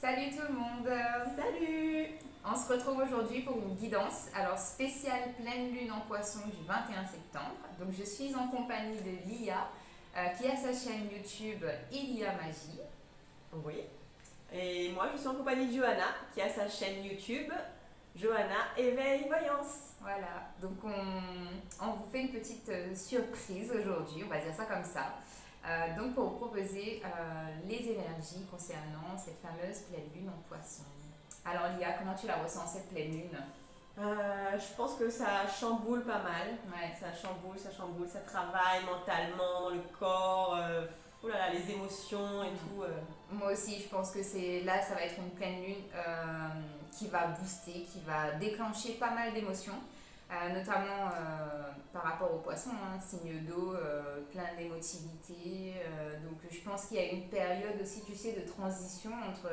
Salut tout le monde. Salut! On se retrouve aujourd'hui pour une guidance, alors spéciale pleine lune en poisson du 21 septembre. Donc je suis en compagnie de Lia, qui a sa chaîne YouTube Ilia Magie. Oui. Et moi, je suis en compagnie de Johanna, qui a sa chaîne YouTube Johanna Éveil Voyance. Voilà, donc on vous fait une petite surprise aujourd'hui, on va dire ça comme ça. Donc pour vous proposer les énergies concernant cette fameuse pleine lune en poisson. Alors Lia, comment tu la ressens cette pleine lune? Je pense que ça chamboule pas mal. Ouais. Ça chamboule, ça travaille mentalement, dans le corps, oh là là, les émotions et tout. Moi aussi, je pense que ça va être une pleine lune qui va booster, qui va déclencher pas mal d'émotions, notamment par rapport aux poissons, hein, signe d'eau, plein d'émotivité. Donc je pense qu'il y a une période aussi, tu sais, de transition entre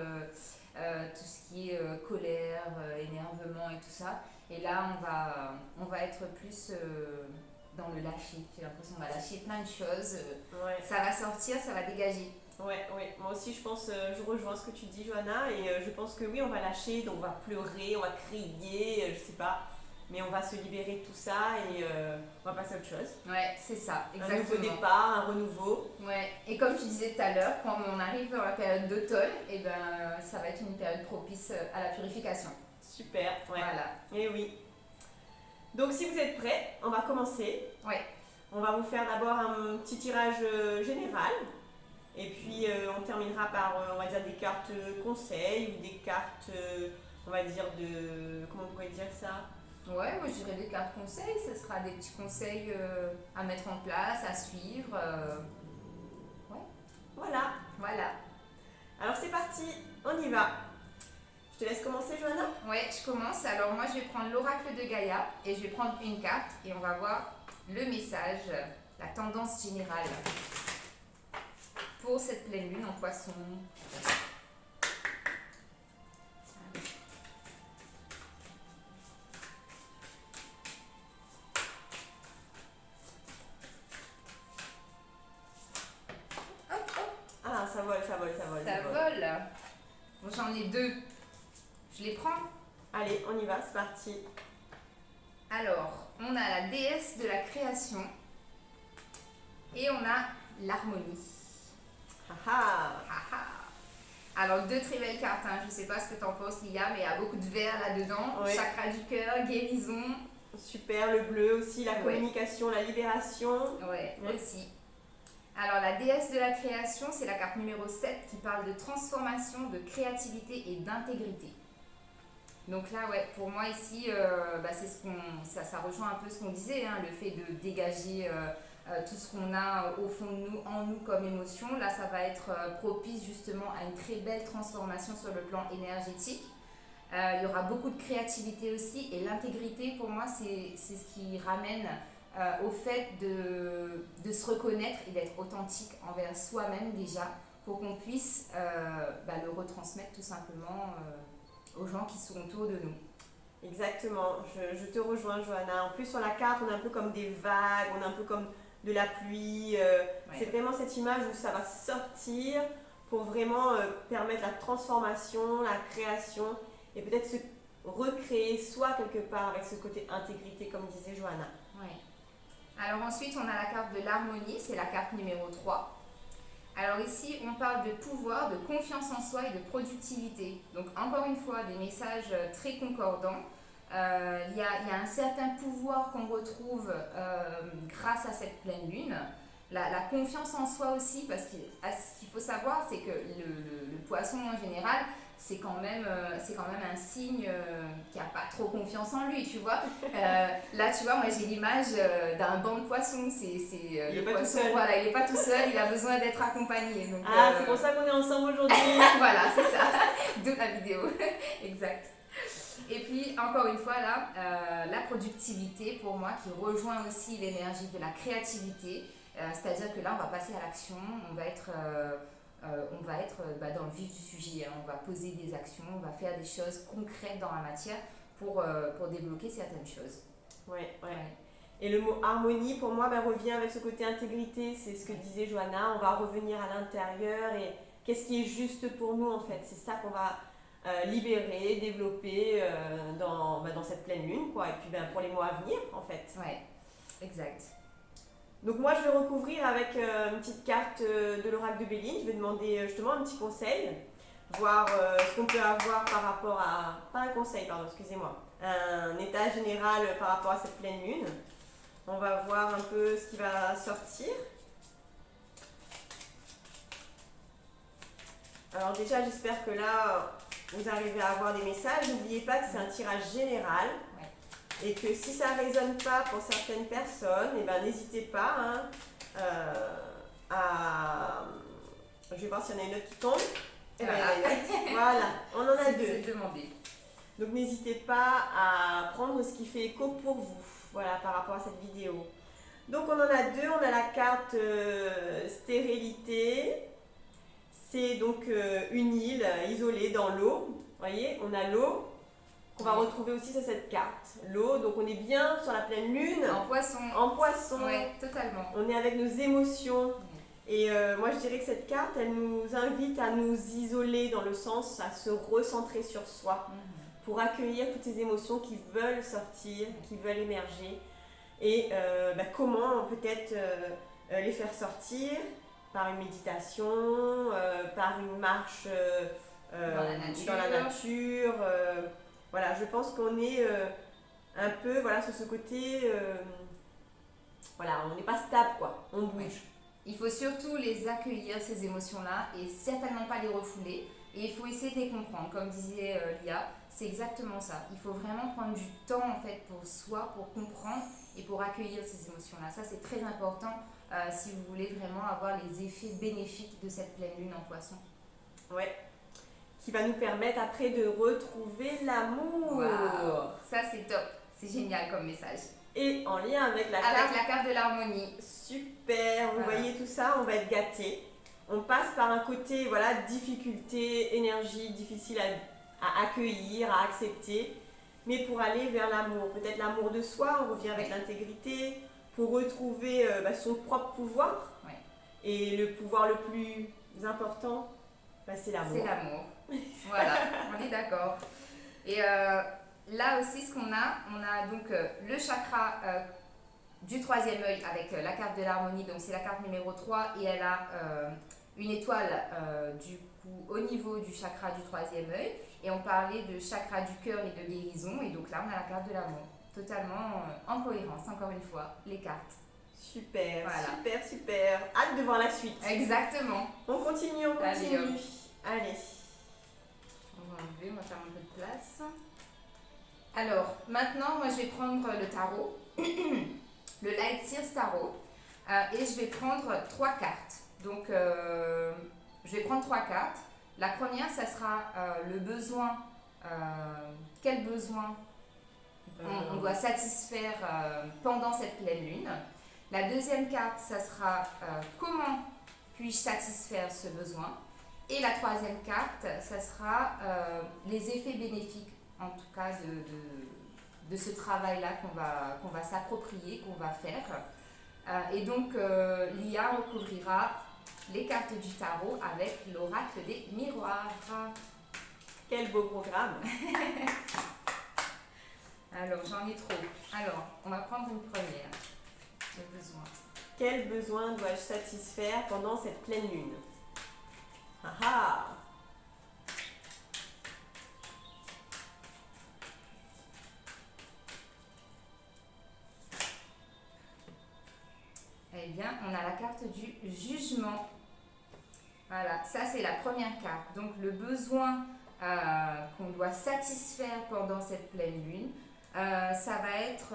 tout ce qui est colère, énervement et tout ça. Et là, on va être plus dans le lâcher. J'ai l'impression qu'on va lâcher plein de choses. Ouais. Ça va sortir, ça va dégager. Ouais, ouais. Moi aussi, je pense, je rejoins ce que tu dis, Johanna, et je pense que oui, on va lâcher, donc on va pleurer, on va crier, je sais pas, mais on va se libérer de tout ça et on va passer à autre chose. Ouais, c'est ça, Un nouveau exactement. départ, un renouveau. Ouais, et comme tu disais tout à l'heure, quand on arrive dans la période d'automne, et ben, ça va être une période propice à la purification. Super, ouais. Voilà. Et oui. Donc si vous êtes prêts, on va commencer. Ouais. On va vous faire d'abord un petit tirage général. Et puis on terminera par, on va dire, des cartes conseils ou des cartes, on va dire, comment on pourrait dire ça? Ouais, moi je dirais des cartes conseils, ce sera des petits conseils à mettre en place, à suivre. Ouais, Voilà. voilà. Alors c'est parti, on y va. Je te laisse commencer, Johanna. Ouais, je commence. Alors moi je vais prendre l'oracle de Gaïa et je vais prendre une carte et on va voir le message, la tendance générale pour cette pleine lune en poisson. Ah, ça vole, ça vole, ça vole. Ça vole. Bon, j'en ai deux. Je les prends. Allez, on y va, c'est parti. Alors, on a la déesse de la création et on a l'harmonie. Haha. Haha. Alors, deux très belles cartes, hein. Je ne sais pas ce que tu en penses, Lia, mais il y a beaucoup de vert là-dedans. Ouais. Chakra du cœur, guérison. Super, le bleu aussi, la Ouais. communication, la libération. Ouais, Ouais. aussi. Alors, la déesse de la création, c'est la carte numéro 7 qui parle de transformation, de créativité et d'intégrité. Donc là, ouais, pour moi ici, c'est ça rejoint un peu ce qu'on disait, hein, le fait de dégager tout ce qu'on a au fond de nous, en nous comme émotion. Là, ça va être propice justement à une très belle transformation sur le plan énergétique. Il y aura beaucoup de créativité aussi et l'intégrité, pour moi, c'est ce qui ramène au fait de se reconnaître et d'être authentique envers soi-même déjà pour qu'on puisse le retransmettre tout simplement aux gens qui sont autour de nous. Exactement, je te rejoins, Johanna. En plus, sur la carte, on est un peu comme des vagues, on est un peu comme de la pluie. C'est vraiment cette image où ça va sortir pour vraiment permettre la transformation, la création et peut-être se recréer soi quelque part avec ce côté intégrité, comme disait Johanna. Ouais. Alors ensuite, on a la carte de l'harmonie, c'est la carte numéro 3. Alors ici, on parle de pouvoir, de confiance en soi et de productivité. Donc encore une fois, des messages très concordants. Il y a un certain pouvoir qu'on retrouve grâce à cette pleine lune. La confiance en soi aussi, parce que ce qu'il faut savoir, c'est que le poisson en général, c'est quand même un signe qui n'a pas trop confiance en lui, tu vois. Là, tu vois, moi j'ai l'image d'un banc de poissons. Il Le est pas tout poisson, seul. voilà, il n'est pas tout seul, il a besoin d'être accompagné. Donc, C'est pour ça qu'on est ensemble aujourd'hui. voilà, c'est ça. D'où la vidéo. Exact. Et puis, encore une fois, là, la productivité, pour moi, qui rejoint aussi l'énergie de la créativité. C'est-à-dire que là, on va passer à l'action, on va être dans le vif du sujet, hein. On va poser des actions, on va faire des choses concrètes dans la matière pour débloquer certaines choses. Ouais. Et le mot harmonie, pour moi, revient avec ce côté intégrité. C'est ce que disait Johanna. On va revenir à l'intérieur et qu'est-ce qui est juste pour nous en fait. C'est ça qu'on va libérer, développer dans cette pleine lune, quoi. Et puis pour les mois à venir, en fait. Ouais, exact. Donc moi, je vais recouvrir avec une petite carte de l'oracle de Béline. Je vais demander justement un petit conseil, voir ce qu'on peut avoir par rapport à... Pas un conseil, pardon, excusez-moi. Un état général par rapport à cette pleine lune. On va voir un peu ce qui va sortir. Alors déjà, j'espère que là, vous arrivez à avoir des messages. N'oubliez pas que c'est un tirage général. Ouais. Et que si ça ne résonne pas pour certaines personnes, eh ben, n'hésitez pas à... Je vais voir s'il y en a une autre qui tombe. Voilà, on en a deux. Donc n'hésitez pas à prendre ce qui fait écho pour vous. Voilà, par rapport à cette vidéo. Donc on en a deux. On a la carte stérilité. C'est donc une île isolée dans l'eau. Vous voyez, on a l'eau qu'on va retrouver aussi sur cette carte. L'eau, donc on est bien sur la pleine lune. En poisson. En poisson. Oui, totalement. On est avec nos émotions. Et moi je dirais que cette carte, elle nous invite à nous isoler dans le sens à se recentrer sur soi. Pour accueillir toutes ces émotions qui veulent sortir, qui veulent émerger. Et comment peut-être les faire sortir par une méditation, par une marche dans la nature. Voilà, je pense qu'on est un peu sur ce côté, on n'est pas stable, quoi, on bouge. Oui. Il faut surtout les accueillir, ces émotions-là, et certainement pas les refouler. Et il faut essayer de les comprendre, comme disait Lia, c'est exactement ça. Il faut vraiment prendre du temps en fait pour soi, pour comprendre et pour accueillir ces émotions-là. Ça c'est très important si vous voulez vraiment avoir les effets bénéfiques de cette pleine lune en poisson. Ouais, qui va nous permettre après de retrouver l'amour. Wow. Ça c'est top, c'est génial comme message. Et en lien avec la carte de l'harmonie. Super, vous voyez tout ça, on va être gâtés. On passe par un côté, difficulté, énergie, difficile à accueillir, à accepter. Mais pour aller vers l'amour, peut-être l'amour de soi, on revient avec l'intégrité, pour retrouver son propre pouvoir. Ouais. Et le pouvoir le plus important, c'est l'amour. C'est l'amour. Voilà, on est d'accord. Et là aussi, ce qu'on a, on a donc le chakra du troisième œil avec la carte de l'harmonie, donc c'est la carte numéro 3 et elle a une étoile du coup au niveau du chakra du troisième œil, et on parlait de chakra du cœur et de guérison, et donc là on a la carte de l'amour, totalement en cohérence, encore une fois, les cartes. Super, super, hâte de voir la suite. Exactement. On continue. Allez. On va enlever, on va faire un peu de place. Alors, maintenant, moi je vais prendre le tarot, le Light Sears Tarot, et je vais prendre 3 cartes. Donc, je vais prendre 3 cartes. La première, ça sera le besoin. Quel besoin on doit satisfaire pendant cette pleine lune. La deuxième carte, ça sera comment puis-je satisfaire ce besoin. Et la troisième carte, ça sera les effets bénéfiques, en tout cas de ce travail-là qu'on va s'approprier, qu'on va faire. Et donc, Lia recouvrira les cartes du tarot avec l'oracle des miroirs. Quel beau programme. Alors, j'en ai trop. Alors, on va prendre une première. Le besoin. Quel besoin dois-je satisfaire pendant cette pleine lune? Ah ah. Eh bien, on a la carte du jugement. Voilà, ça c'est la première carte. Donc, le besoin qu'on doit satisfaire pendant cette pleine lune, ça va être...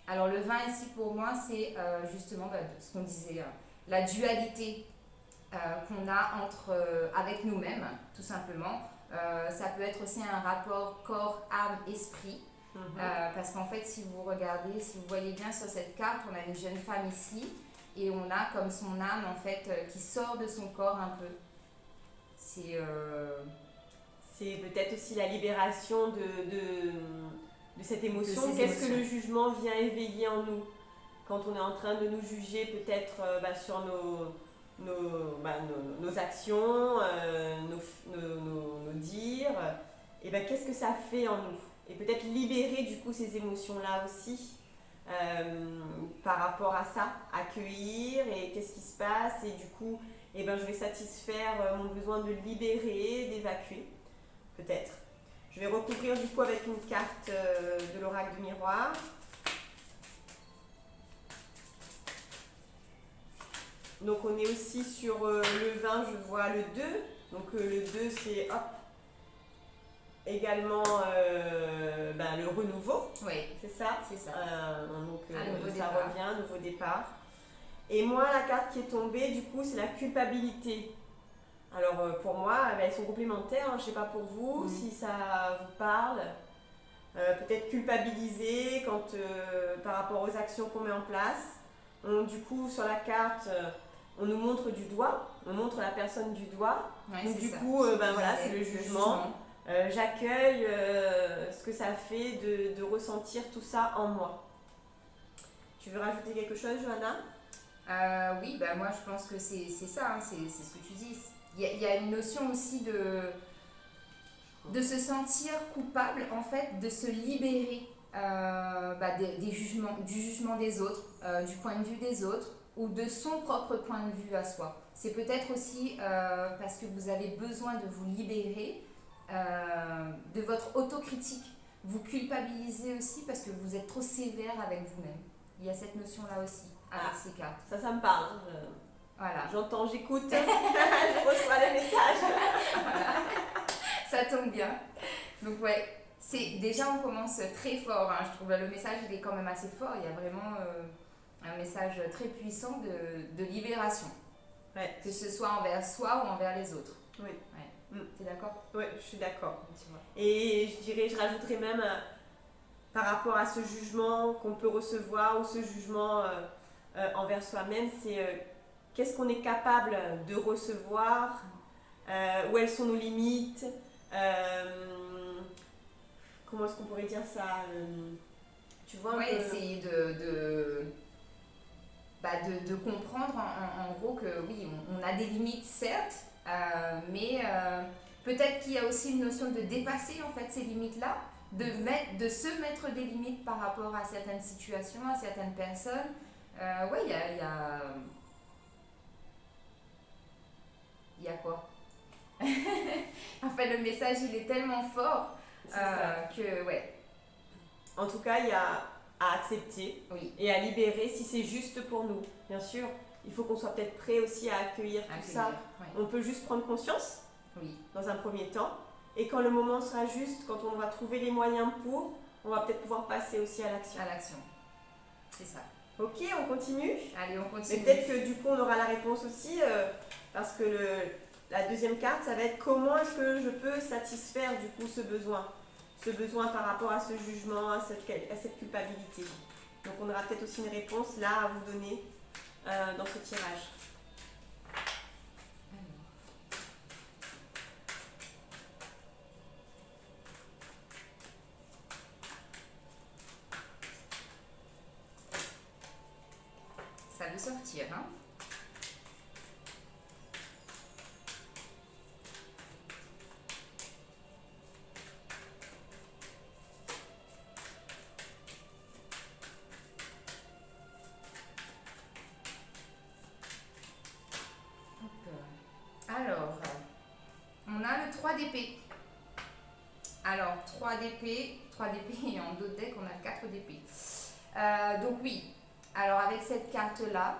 alors, le 20 ici pour moi, c'est justement ce qu'on disait, la dualité qu'on a avec nous-mêmes, tout simplement. Ça peut être aussi un rapport corps, âme, esprit. Parce qu'en fait, si vous regardez, si vous voyez bien sur cette carte, on a une jeune femme ici et on a comme son âme en fait qui sort de son corps un peu. C'est peut-être aussi la libération de cette émotion. Qu'est-ce que le jugement vient éveiller en nous quand on est en train de nous juger peut-être sur nos actions, nos dires, et ben, qu'est-ce que ça fait en nous? Et peut-être libérer du coup ces émotions-là aussi par rapport à ça, accueillir et qu'est-ce qui se passe et du coup et ben, je vais satisfaire mon besoin de libérer, d'évacuer peut-être. Je vais recouvrir du coup avec une carte de l'oracle du miroir. Donc on est aussi sur le 20, je vois le 2. Donc le 2 c'est hop, également le renouveau. Oui, c'est ça. C'est ça. Donc nouveau ça départ. revient, nouveau départ. Et moi la carte qui est tombée du coup c'est la culpabilité. Alors pour moi elles sont complémentaires, je ne sais pas pour vous si ça vous parle. Peut-être culpabiliser par rapport aux actions qu'on met en place. Du coup sur la carte on nous montre du doigt, on montre la personne du doigt. Ouais, Donc du ça. coup voilà, c'est le jugement. J'accueille ce que ça fait de ressentir tout ça en moi. Tu veux rajouter quelque chose, Johanna? Oui, bah moi je pense que c'est ça, hein, c'est ce que tu dis. Il y a une notion aussi de se sentir coupable, en fait, de se libérer des jugements, du jugement des autres, du point de vue des autres ou de son propre point de vue à soi. C'est peut-être aussi parce que vous avez besoin de vous libérer de votre autocritique. Vous culpabilisez aussi parce que vous êtes trop sévère avec vous-même. Il y a cette notion-là aussi avec ces cartes. Ça me parle. Voilà. J'entends, j'écoute, je reçois les messages. Voilà. Ça tombe bien. Donc ouais, déjà on commence très fort, hein. Je trouve le message il est quand même assez fort. Il y a vraiment un message très puissant de libération. Ouais. Que ce soit envers soi ou envers les autres. Oui. Ouais. T'es d'accord? Oui, je suis d'accord. Et je rajouterais même par rapport à ce jugement qu'on peut recevoir ou ce jugement envers soi-même, c'est qu'est-ce qu'on est capable de recevoir, où elles sont nos limites, comment est-ce qu'on pourrait dire ça, tu vois un peu... essayer de comprendre en gros que oui, on a des limites certes, mais peut-être qu'il y a aussi une notion de dépasser en fait ces limites-là, de se mettre des limites par rapport à certaines situations, à certaines personnes. Il y a quoi? En fait, le message il est tellement fort que ouais. En tout cas, il y a à accepter et à libérer si c'est juste pour nous. Bien sûr, il faut qu'on soit peut-être prêt aussi à accueillir tout ça. Ouais. On peut juste prendre conscience dans un premier temps. Et quand le moment sera juste, quand on va trouver les moyens pour, on va peut-être pouvoir passer aussi à l'action. À l'action, c'est ça. Ok, on continue. Allez, on continue. Mais peut-être que du coup, on aura la réponse aussi, parce que la deuxième carte, ça va être comment est-ce que je peux satisfaire du coup ce besoin par rapport à ce jugement, à cette culpabilité. Donc on aura peut-être aussi une réponse là à vous donner dans ce tirage. Ça veut sortir, hein? Alors, on a le 3 d'épée. Alors, 3 d'épée et en d'autres decks, on a 4 d'épée. Donc oui, alors avec cette carte-là,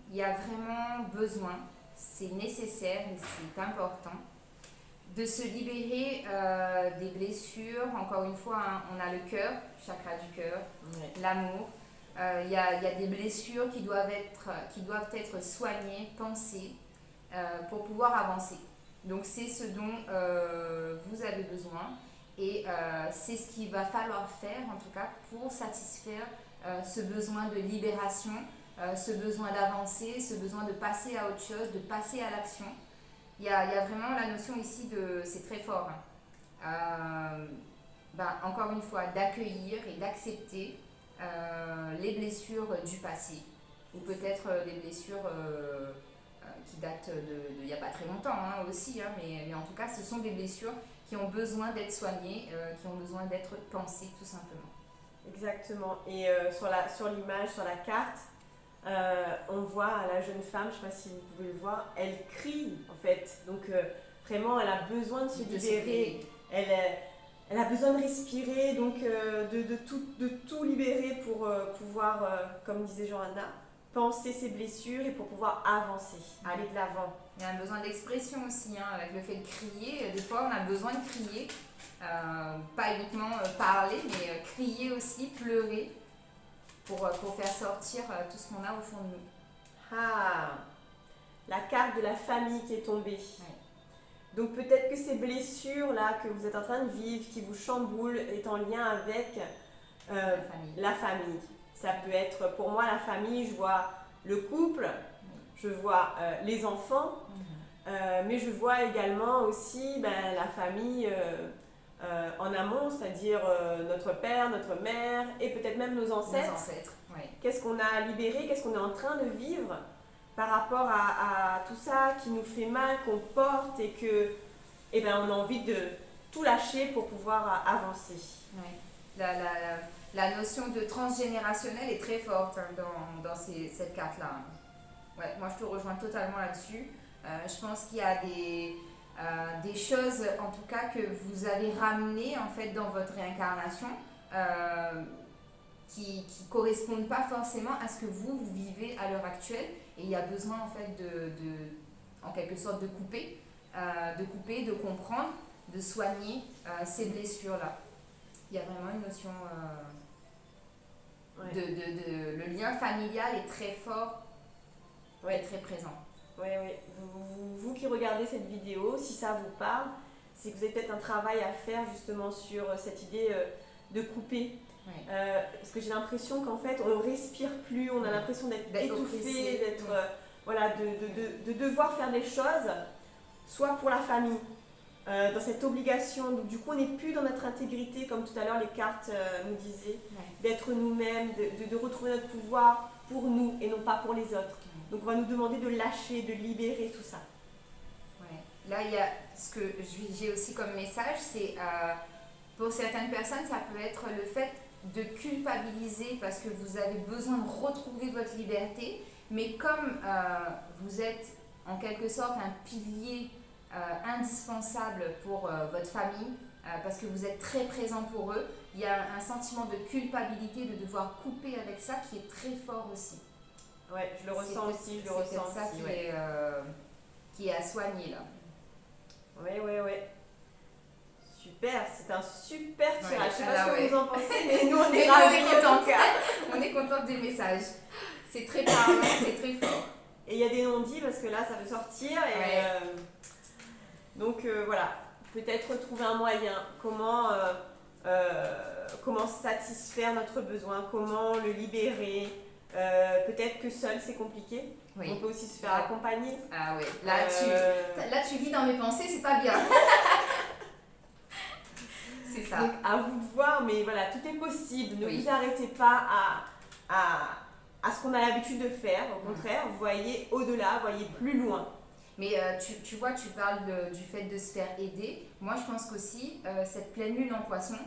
il y a vraiment besoin, c'est nécessaire et c'est important, de se libérer des blessures. Encore une fois, hein, on a le cœur, chakra du cœur, l'amour. Il y a des blessures qui doivent être soignées, pensées, pour pouvoir avancer. Donc c'est ce dont vous avez besoin et c'est ce qu'il va falloir faire en tout cas pour satisfaire ce besoin de libération, ce besoin d'avancer, ce besoin de passer à autre chose, de passer à l'action. Il y a vraiment la notion ici c'est très fort, hein. Encore une fois, d'accueillir et d'accepter les blessures du passé. ou peut-être des blessures qui datent il n'y a pas très longtemps aussi, mais en tout cas, ce sont des blessures qui ont besoin d'être soignées, qui ont besoin d'être pensées tout simplement. Exactement. Et sur l'image, sur la carte, on voit la jeune femme, je ne sais pas si vous pouvez le voir, elle crie en fait. Donc vraiment, elle a besoin de se libérer. Elle a besoin de respirer, donc de tout libérer pour pouvoir, comme disait Johanna, penser ses blessures et pour pouvoir avancer, aller de l'avant. Il y a un besoin d'expression aussi, avec le fait de crier. Des fois, on a besoin de crier, pas uniquement parler, mais crier aussi, pleurer, pour faire sortir tout ce qu'on a au fond de nous. Ah, la carte de la famille qui est tombée. Ouais. Donc peut-être que ces blessures-là que vous êtes en train de vivre, qui vous chamboulent, est en lien avec la famille. Ça peut être, pour moi, la famille, je vois le couple, je vois les enfants, mais je vois également aussi la famille en amont, c'est-à-dire notre père, notre mère et peut-être même nos ancêtres. Ouais. Qu'est-ce qu'on a libéré, qu'est-ce qu'on est en train de vivre par rapport à tout ça qui nous fait mal, qu'on porte et que on a envie de tout lâcher pour pouvoir avancer. Ouais. La notion de transgénérationnel est très forte dans cette carte-là. Ouais, moi, je te rejoins totalement là-dessus. Je pense qu'il y a des choses, en tout cas, que vous avez ramenées en fait, dans votre réincarnation qui ne correspondent pas forcément à ce que vous vivez à l'heure actuelle. Et il y a besoin, en fait, en quelque sorte, de couper, de comprendre, de soigner ces blessures-là. Il y a vraiment une notion... le lien familial est très fort et très présent. Oui. Vous qui regardez cette vidéo, si ça vous parle, c'est que vous avez peut-être un travail à faire justement sur cette idée de couper. Ouais. Parce que j'ai l'impression qu'en fait, on ne respire plus, on a l'impression d'être étouffé, de devoir faire des choses, soit pour la famille, dans cette obligation. Donc, du coup, on n'est plus dans notre intégrité, comme tout à l'heure les cartes nous disaient, d'être nous-mêmes, de retrouver notre pouvoir pour nous et non pas pour les autres. Donc, on va nous demander de lâcher, de libérer tout ça. Ouais. Là, il y a ce que j'ai aussi comme message, c'est pour certaines personnes, ça peut être le fait de culpabiliser parce que vous avez besoin de retrouver votre liberté, mais comme vous êtes en quelque sorte un pilier indispensable pour votre famille, parce que vous êtes très présent pour eux, il y a un sentiment de culpabilité de devoir couper avec ça qui est très fort aussi. Ouais, je le ressens aussi, C'est ça qui est à soigner là. Oui. Super, c'est un super tirage. Ouais, je sais pas ce que vous en pensez, mais nous on est contents. On est contents des messages. C'est très parlant, c'est très fort. Et il y a des non-dits parce que là ça veut sortir. Donc voilà, peut-être trouver un moyen. Comment satisfaire notre besoin, comment le libérer. Peut-être que seul c'est compliqué. Oui. On peut aussi se faire accompagner. Ah oui, là tu lis dans mes pensées, c'est pas bien. C'est ça. Donc à vous de voir, mais voilà, tout est possible. Ne vous arrêtez pas à ce qu'on a l'habitude de faire. Au contraire, vous voyez au-delà, voyez plus loin. Mais tu vois, tu parles du fait de se faire aider. Moi, je pense qu'aussi, cette pleine lune en poisson,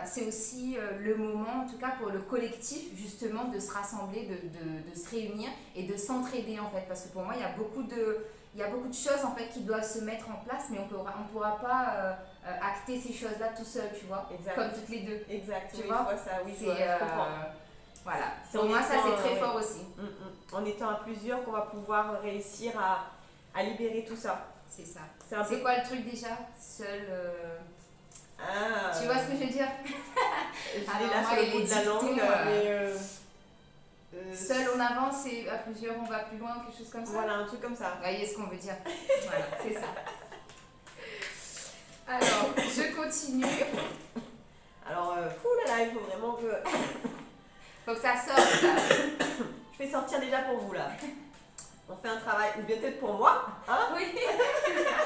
c'est aussi le moment, en tout cas pour le collectif, justement, de se rassembler, de se réunir et de s'entraider, en fait. Parce que pour moi, il y a beaucoup de choses, en fait, qui doivent se mettre en place, mais on pourra pas acter ces choses-là tout seul, tu vois. Comme toutes les deux. Exact, tu vois, je vois ça, je comprends. Voilà, pour moi, ça, c'est très fort aussi. En étant à plusieurs, qu'on va pouvoir réussir à libérer tout ça. C'est ça. C'est quoi le truc déjà? Seul... Tu vois ce que je veux dire? Je l'ai là sur le bout de la langue, seul on avance et à plusieurs on va plus loin, quelque chose comme ça. Voilà, un truc comme ça. Vous voyez ce qu'on veut dire. Voilà, c'est ça. Alors, je continue. Alors, il faut vraiment que... faut que ça sorte là. Je fais sortir déjà pour vous là. On fait un travail, ou bien peut-être pour moi, hein? Oui, c'est ça.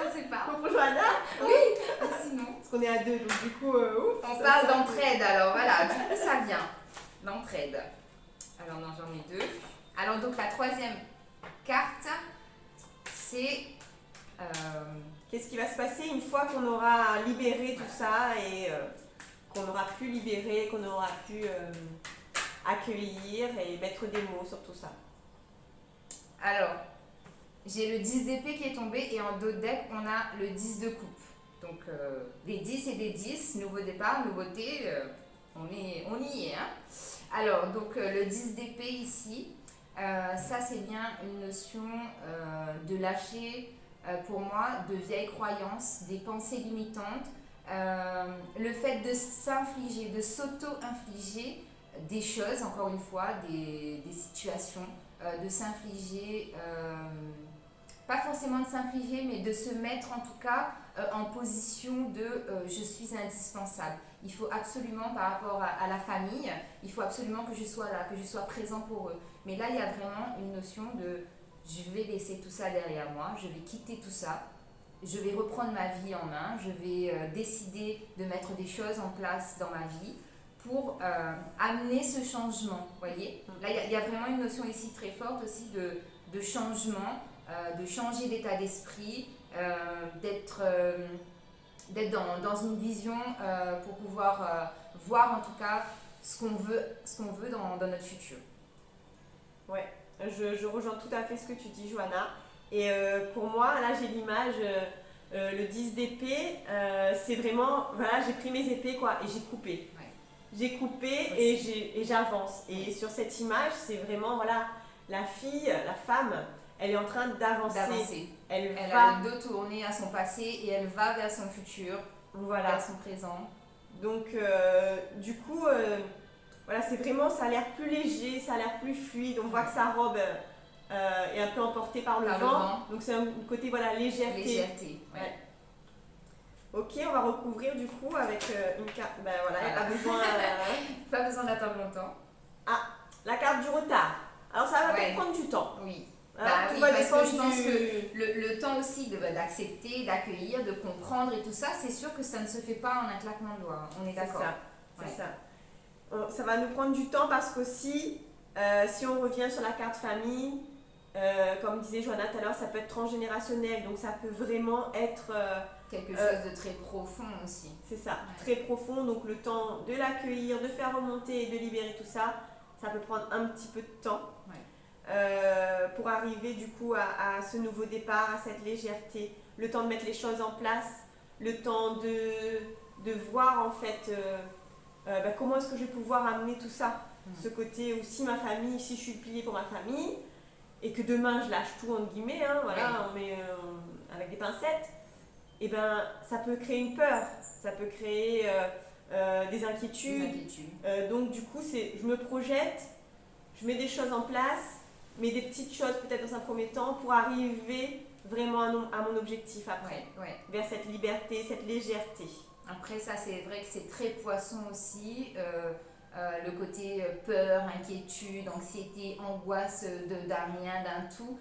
On sait pas. Pour Johanna? Oui, sinon. Parce qu'on est à deux, donc du coup, on parle d'entraide, alors voilà, du coup ça vient. L'entraide. Alors non, j'en ai deux. Alors donc la troisième carte, c'est... Qu'est-ce qui va se passer une fois qu'on aura libéré tout ça et qu'on aura pu libérer, qu'on aura pu accueillir et mettre des mots sur tout ça. Alors, j'ai le 10 d'épée qui est tombé et en dos de deck, on a le 10 de coupe. Donc, des 10 et des 10, nouveau départ, nouveauté, on y est. Hein. Alors, donc le 10 d'épée ici, ça c'est bien une notion de lâcher, pour moi, de vieilles croyances, des pensées limitantes, le fait de s'infliger, de s'auto-infliger des choses, encore une fois, des situations, de s'infliger, pas forcément de s'infliger, mais de se mettre en tout cas en position de je suis indispensable. Il faut absolument, par rapport à la famille, il faut absolument que je sois là, que je sois présent pour eux. Mais là, il y a vraiment une notion de je vais laisser tout ça derrière moi, je vais quitter tout ça, je vais reprendre ma vie en main, je vais décider de mettre des choses en place dans ma vie pour amener ce changement. Voyez, là, il y a vraiment une notion ici très forte aussi de changement, de changer d'état d'esprit, d'être dans une vision pour pouvoir voir en tout cas ce qu'on veut dans notre futur. Ouais, je rejoins tout à fait ce que tu dis, Johanna. Et pour moi, là j'ai l'image, le 10 d'épée, c'est vraiment, voilà, j'ai pris mes épées quoi, et j'ai coupé. Ouais. J'ai coupé et j'avance. Et sur cette image, c'est vraiment, voilà, la fille, la femme, elle est en train d'avancer. Elle a le dos tourné à son passé et elle va vers son futur, vers son présent. Donc, du coup, voilà, c'est vraiment, ça a l'air plus léger, ça a l'air plus fluide. On voit que sa robe est un peu emportée par le vent. Donc, c'est un côté, voilà, légèreté. Ouais. Ok, on va recouvrir du coup avec une carte. Ben voilà, il n'y a pas besoin. Pas besoin d'attendre longtemps. Ah, la carte du retard. Alors, ça va peut-être prendre du temps. Oui. Tout va parce que je pense que le temps aussi d'accepter, d'accueillir, de comprendre et tout ça, c'est sûr que ça ne se fait pas en un claquement de doigts. On est d'accord. C'est ça. Ça va nous prendre du temps parce qu'aussi, si on revient sur la carte famille, comme disait Johanna tout à l'heure, ça peut être transgénérationnel, donc ça peut vraiment être... quelque chose de très profond aussi. C'est ça, très profond, donc le temps de l'accueillir, de faire remonter et de libérer tout ça, ça peut prendre un petit peu de temps. Pour arriver du coup à ce nouveau départ, à cette légèreté, le temps de mettre les choses en place, le temps de voir en fait comment est-ce que je vais pouvoir amener tout ça, ce côté aussi ma famille, si je suis pliée pour ma famille et que demain je lâche tout entre guillemets, hein, voilà, on met avec des pincettes, et ben ça peut créer une peur, ça peut créer des inquiétudes. Donc du coup je me projette, je mets des choses en place, mais des petites choses peut-être dans un premier temps pour arriver vraiment à mon objectif après, vers cette liberté, cette légèreté. Après ça c'est vrai que c'est très poisson aussi, le côté peur, inquiétude, anxiété, angoisse d'un rien, d'un tout,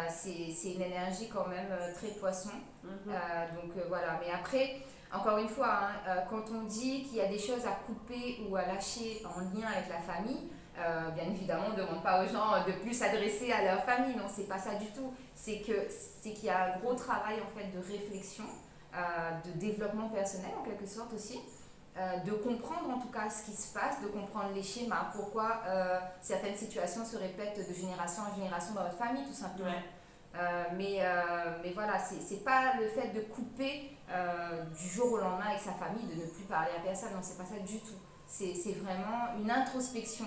c'est une énergie quand même très poisson. Donc voilà, mais après encore une fois, quand on dit qu'il y a des choses à couper ou à lâcher en lien avec la famille, bien évidemment, on ne demande pas aux gens de plus s'adresser à leur famille, non, c'est pas ça du tout. C'est qu'il y a un gros travail en fait de réflexion, de développement personnel en quelque sorte aussi, de comprendre en tout cas ce qui se passe, de comprendre les schémas, pourquoi certaines situations se répètent de génération en génération dans votre famille tout simplement. Mais voilà, c'est pas le fait de couper du jour au lendemain avec sa famille, de ne plus parler à personne, non, c'est pas ça du tout. C'est vraiment une introspection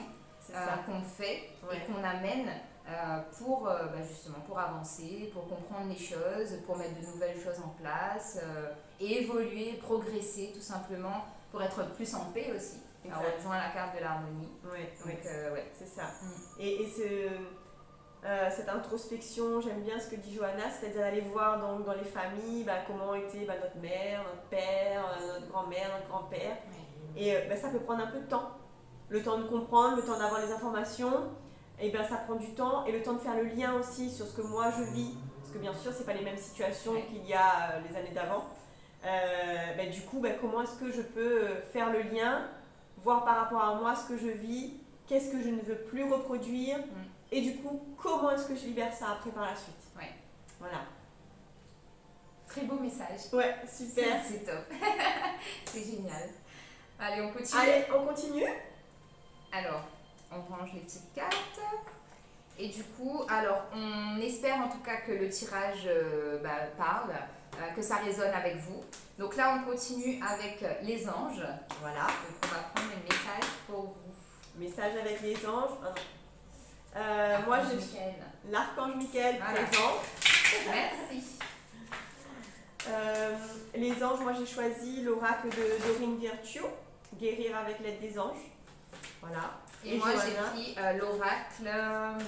qu'on fait et qu'on amène pour justement pour avancer, pour comprendre les choses, pour mettre de nouvelles choses en place, et évoluer, progresser tout simplement pour être plus en paix aussi. On rejoint la carte de l'harmonie. C'est ça. Et cette introspection, j'aime bien ce que dit Johanna, c'est-à-dire d'aller voir dans les familles comment était notre mère, notre père, notre grand-mère, notre grand-père. Et ça peut prendre un peu de temps. Le temps de comprendre, le temps d'avoir les informations, et ça prend du temps. Et le temps de faire le lien aussi sur ce que moi je vis. Parce que bien sûr, ce n'est pas les mêmes situations qu'il y a les années d'avant. Du coup, comment est-ce que je peux faire le lien, voir par rapport à moi ce que je vis, qu'est-ce que je ne veux plus reproduire, Et du coup, comment est-ce que je libère ça après par la suite. Ouais. Voilà. Très beau message. Ouais, super. C'est top. C'est génial. Allez, on continue. Allez, on continue. Alors, on range les petites cartes. Et du coup, alors, on espère en tout cas que le tirage parle, que ça résonne avec vous. Donc là, on continue avec les anges. Voilà. Donc, on va prendre le message pour vous. Message avec les anges. Moi, Archange j'ai Michael. l'archange Michael Voilà. présent. Merci. Les anges, moi j'ai choisi l'oracle de Dorine Virtue, guérir avec l'aide des anges. Voilà. Et moi, j'ai Johanna.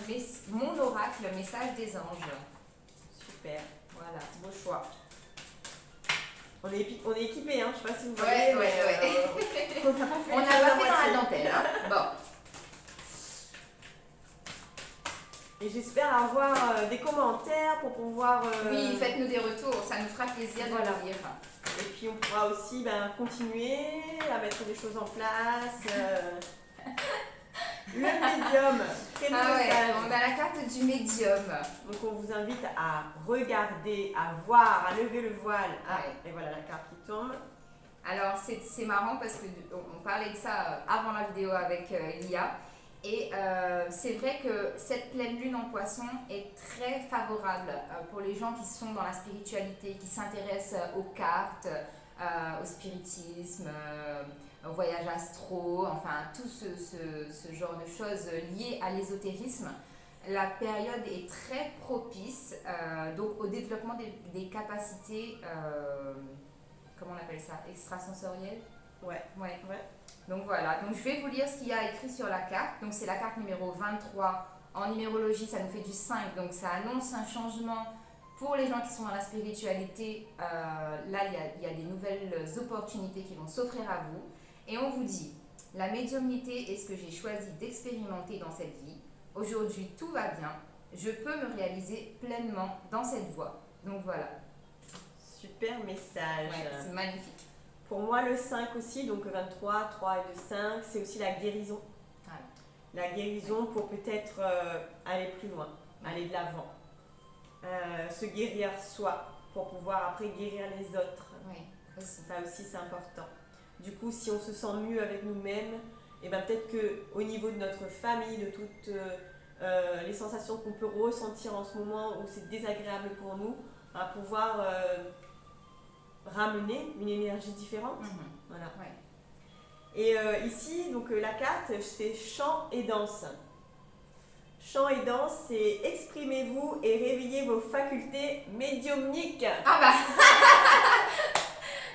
pris mon oracle, message des anges. Super. Voilà, beau choix. On est équipés, hein. Je sais pas si vous Ouais, voyez. ouais. On n'a pas fait, On n'a pas fait dans la dentelle. Hein. Bon. Et j'espère avoir des commentaires pour pouvoir. Oui, faites-nous des retours, ça nous fera plaisir de Voilà. vous lire. Et puis on pourra aussi continuer à mettre des choses en place. Le médium, très beau message. On a la carte du médium. Donc on vous invite à regarder, à voir, à lever le voile. Et voilà la carte qui tombe. Alors c'est marrant parce qu'on parlait de ça avant la vidéo avec Lia. Et c'est vrai que cette pleine lune en poisson est très favorable pour les gens qui sont dans la spiritualité, qui s'intéressent aux cartes, au spiritisme, au voyage astro, enfin tout ce genre de choses liées à l'ésotérisme. La période est très propice donc au développement des capacités, comment on appelle ça, extrasensorielles. Ouais. Donc voilà, donc je vais vous lire ce qu'il y a écrit sur la carte. Donc c'est la carte numéro 23. En numérologie, ça nous fait du 5, donc ça annonce un changement pour les gens qui sont dans la spiritualité. Là, il y a des nouvelles opportunités qui vont s'offrir à vous. Et on vous dit, la médiumnité est ce que j'ai choisi d'expérimenter dans cette vie. Aujourd'hui, tout va bien. Je peux me réaliser pleinement dans cette voie. Donc voilà. Super message. Ouais, c'est magnifique. Pour moi, le 5 aussi, donc 23, 3 et le 5, c'est aussi la guérison. Voilà. La guérison pour peut-être aller plus loin, aller de l'avant. Se guérir soi pour pouvoir après guérir les autres. Oui, aussi. Ça aussi, c'est important. Du coup, si on se sent mieux avec nous-mêmes, et peut-être qu'au niveau de notre famille, de toutes les sensations qu'on peut ressentir en ce moment où c'est désagréable pour nous, on va pouvoir ramener une énergie différente. Voilà. Ouais. Et ici, donc la carte, c'est chant et danse. Chant et danse, c'est exprimez-vous et réveillez vos facultés médiumniques. Ah bah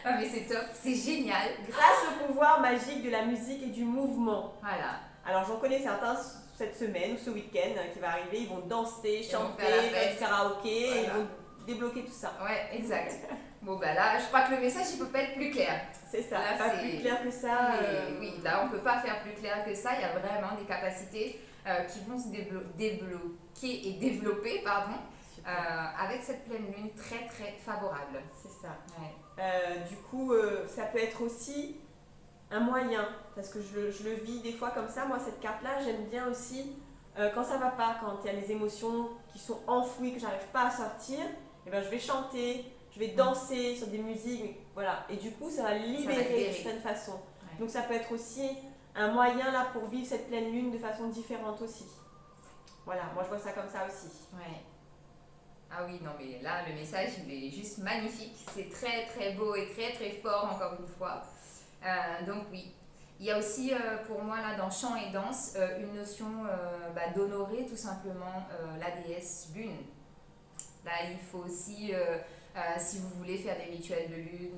ah mais c'est top, c'est génial. Grâce au pouvoir magique de la musique et du mouvement. Voilà. Alors j'en connais certains cette semaine ou ce week-end qui va arriver, ils vont danser, chanter, faire la fête. faire du karaoké, Voilà. et ils vont débloquer tout ça. Ouais, exact. Bon bah là, je crois que le message il peut pas être plus clair. C'est ça, Là, pas c'est- plus clair que ça. Oui, là on peut pas faire plus clair que ça. Il y a vraiment des capacités qui vont se débloquer et développer, pardon, Super. avec cette pleine lune très très favorable. C'est ça. Ouais. Du coup, ça peut être aussi un moyen, parce que je le vis des fois comme ça. Moi, cette carte-là, j'aime bien aussi quand ça va pas, quand il y a les émotions qui sont enfouies, que j'arrive pas à sortir, et ben, je vais chanter, je vais danser sur des musiques, voilà. Et du coup, ça va libérer d'une certaine façon. Ouais. Donc, ça peut être aussi un moyen là pour vivre cette pleine lune de façon différente aussi. Voilà, moi je vois ça comme ça aussi. Ouais. Ah oui, non mais là le message il est juste magnifique. C'est très très beau et très très fort encore une fois. Donc oui. Il y a aussi pour moi là dans chant et danse une notion d'honorer tout simplement la déesse lune. Là il faut aussi, si vous voulez faire des rituels de lune,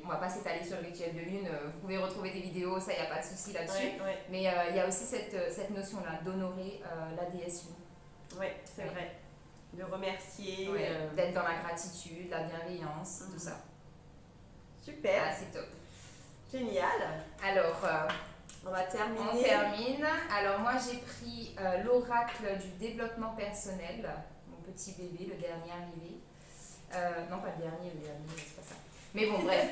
on va pas s'étaler sur le rituel de lune, vous pouvez retrouver des vidéos, ça il n'y a pas de souci là-dessus. Ouais. Mais il y a aussi cette notion là d'honorer la déesse lune. Ouais, c'est vrai. De remercier. D'être dans la gratitude, la bienveillance, tout ça. Super. Ah, c'est top. Génial. Alors, on va terminer. on termine. Alors, moi, j'ai pris l'oracle du développement personnel, mon petit bébé, le dernier arrivé. Non, pas le dernier, c'est pas ça. Mais bon, bref.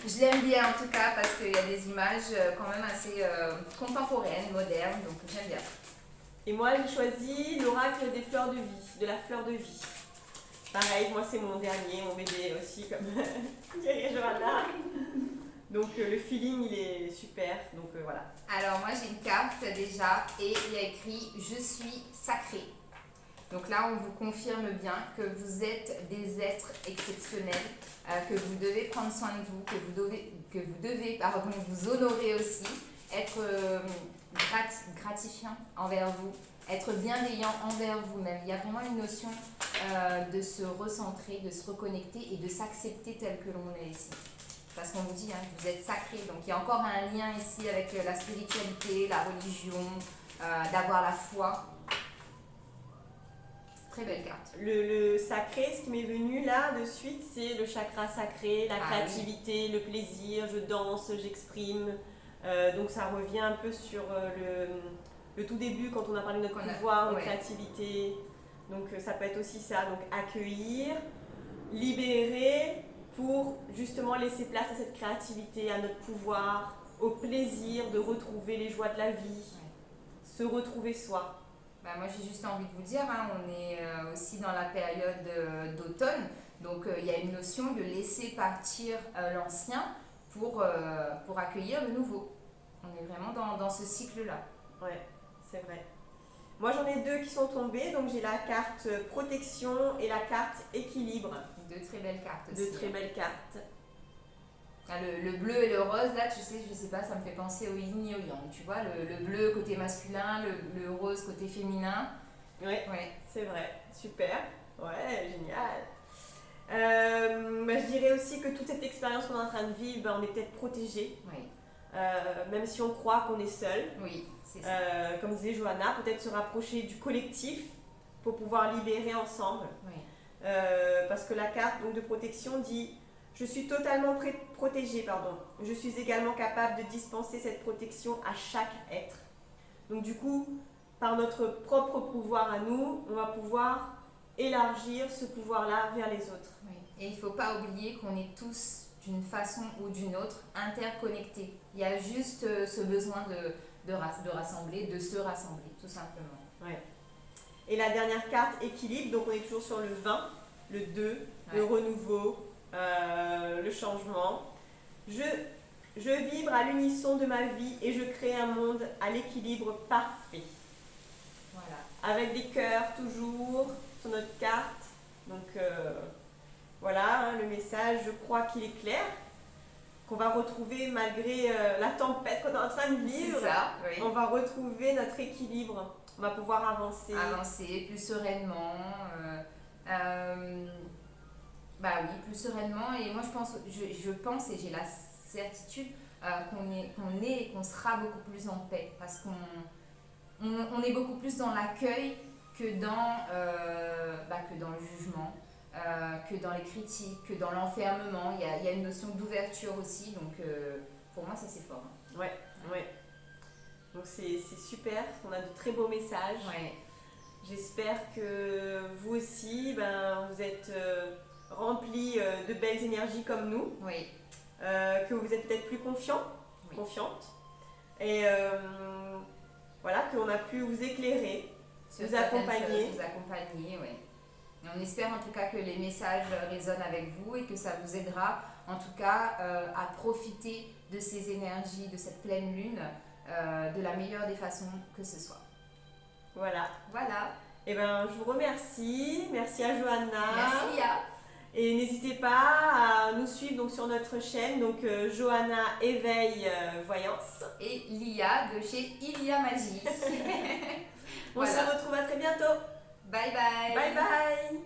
Je l'aime bien en tout cas parce qu'il y a des images quand même assez contemporaines, modernes, donc j'aime bien. Et moi, j'ai choisi l'oracle des fleurs de vie, de la fleur de vie. Pareil, moi, c'est mon dernier, mon bébé aussi, comme dirait Johanna. Donc, le feeling, il est super. Donc, voilà. Alors, moi, j'ai une carte déjà et il y a écrit « Je suis sacré ». Donc là, on vous confirme bien que vous êtes des êtres exceptionnels, que vous devez prendre soin de vous, que vous devez vous honorer aussi, être gratifiant envers vous, être bienveillant envers vous-même. Il y a vraiment une notion de se recentrer, de se reconnecter et de s'accepter tel que l'on est ici. Parce qu'on vous dit, hein, vous êtes sacré. Donc il y a encore un lien ici avec la spiritualité, la religion, d'avoir la foi. Très belle carte. Le sacré, ce qui m'est venu là de suite, c'est le chakra sacré, la créativité, oui. Le plaisir, je danse, j'exprime. Donc ça revient un peu sur le tout début quand on a parlé de notre pouvoir, de créativité. Donc ça peut être aussi ça, donc accueillir, libérer pour justement laisser place à cette créativité, à notre pouvoir, au plaisir de retrouver les joies de la vie, se retrouver soi. Bah moi j'ai juste envie de vous dire, hein, on est aussi dans la période d'automne, donc il y a une notion de laisser partir l'ancien pour accueillir le nouveau. On est vraiment dans ce cycle-là. Ouais, c'est vrai. Moi j'en ai deux qui sont tombées, donc j'ai la carte protection et la carte équilibre. Deux très belles cartes aussi. Deux très belles cartes. Le bleu et le rose, là, tu sais, je sais pas, ça me fait penser au yin et au yang. Tu vois, le bleu côté masculin, le rose côté féminin. Ouais, c'est vrai. Super. Ouais, génial. Je dirais aussi que toute cette expérience qu'on est en train de vivre, on est peut-être protégé. Oui. Même si on croit qu'on est seul. Oui, c'est ça. Comme disait Johanna, peut-être se rapprocher du collectif pour pouvoir libérer ensemble. Oui. Parce que la carte donc, de protection dit... Je suis totalement protégée, pardon. Je suis également capable de dispenser cette protection à chaque être. Donc du coup, par notre propre pouvoir à nous, on va pouvoir élargir ce pouvoir-là vers les autres. Oui. Et il ne faut pas oublier qu'on est tous, d'une façon ou d'une autre, interconnectés. Il y a juste ce besoin de rassembler, de se rassembler, tout simplement. Ouais. Et la dernière carte, équilibre, donc on est toujours sur le 20, le 2, le renouveau, le changement. Je vibre à l'unisson de ma vie et je crée un monde à l'équilibre parfait. Voilà. Avec des cœurs toujours sur notre carte. Donc voilà, le message, je crois qu'il est clair, qu'on va retrouver malgré la tempête qu'on est en train de vivre. C'est ça, oui. On va retrouver notre équilibre. On va pouvoir avancer. Avancer plus sereinement. Bah oui, plus sereinement. Et moi, je pense et j'ai la certitude qu'on est et qu'on sera beaucoup plus en paix. Parce qu'on est beaucoup plus dans l'accueil que dans le jugement, que dans les critiques, que dans l'enfermement. Il y a une notion d'ouverture aussi. Donc, pour moi, ça, c'est fort. Ouais. Donc, c'est super. On a de très beaux messages. Ouais. J'espère que vous aussi, vous êtes... rempli de belles énergies comme nous, que vous êtes peut-être plus confiante, et voilà, qu'on a pu vous éclairer, vous accompagner. Et on espère en tout cas que les messages résonnent avec vous et que ça vous aidera en tout cas à profiter de ces énergies, de cette pleine lune, de la meilleure des façons que ce soit. Voilà. Et je vous remercie. Merci à Johanna. Merci Lia. Et n'hésitez pas à nous suivre donc, sur notre chaîne, donc Johanna Éveil Voyance. Et Lia de chez Ilia Magie. On se retrouve à très bientôt. Bye bye. Bye bye.